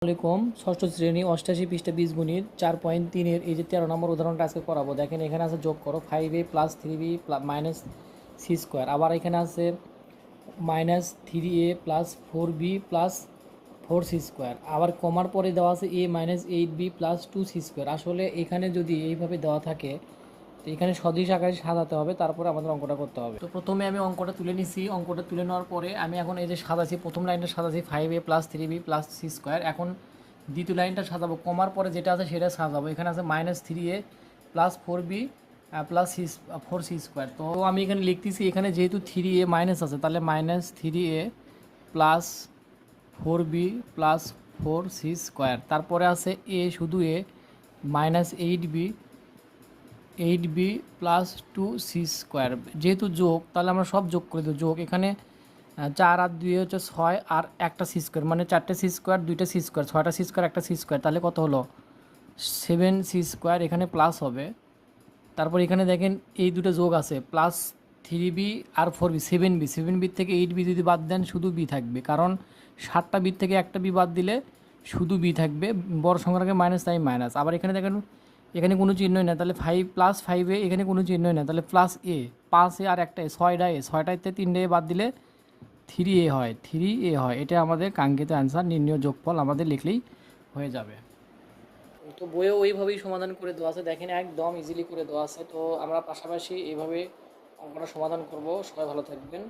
আসসালামাইকুম। ষষ্ঠ শ্রেণী 88 পৃষ্ঠা বীজগণিত 4.3 এই যে 13 নম্বর উদাহরণটা আজকে করাবো। দেখেন এখানে আছে যোগ করো 5a plus 3b minus C square. আবার এখানে আছে minus 3a plus 4b plus 4c square. আবার কমার পরে দেওয়া আছে a minus 8b plus 2c square. আসলে এখানে যদি এইভাবে দেওয়া থাকে তো এখানে সদিশ আকারে সাজাতে হবে, তারপরে আমাদের অঙ্কটা করতে হবে। তো প্রথমে আমি অঙ্কটা তুলে নিছি। অঙ্কটা তুলে নেওয়ার পরে আমি এখন এই যে সাজাচ্ছি, প্রথম লাইনটা সাজাচ্ছি 5a plus 3b plus C square. এখন দ্বিতীয় লাইনটা সাজাবো, কমার পরে যেটা আছে সেটা সাজাবো। এখানে আছে minus 3a plus 4b plus C 4c square. তো আমি এখানে লিখতেছি, এখানে যেহেতু 3a মাইনাস আছে তাহলে minus 3a plus 4b plus 4c square. তারপরে আছে a, শুধু a minus 8b plus 2c square. যেহেতু যোগ তাহলে আমরা সব যোগ করে দেবো। যোগ এখানে 4 আর 2 হচ্ছে 6 আর একটা সি স্কোয়ার, মানে 4টে সি স্কোয়ার 2টা সি স্কোয়ার, 6টা সি স্কোয়ার একটা সি স্কোয়ার, তাহলে কত হলো 7c স্কোয়ার। এখানে প্লাস হবে। তারপর এখানে দেখেন এই দুটো যোগ আছে, প্লাস 3b আর 4b, 7b থেকে 8b যদি বাদ দেন শুধু বি থাকবে, কারণ 7টা বি থেকে একটা বি বাদ দিলে শুধু বি থাকবে। বড় সংখ্যার আগে মাইনাস তাই মাইনাস। আবার এখানে দেখেন এখানে কোনো চিহ্নই না, তাহলে 5 প্লাস 5a, এখানে কোনো চিহ্নই না, তাহলে প্লাস a, 5a আর একটা এ, 6টাতে 3টে বাদ দিলে 3a হয়, 3a হয়। এটা আমাদের কাঙ্ক্ষিত অ্যান্সার, নির্ণয় যোগফল আমাদের লিখলেই হয়ে যাবে। তো বইয়ে ওইভাবেই সমাধান করে দেওয়া আছে, দেখেন একদম ইজিলি করে দেওয়া আছে। তো আমরা পাশাপাশি এইভাবে অঙ্কটা সমাধান করব। সবাই ভালো থাকবেন।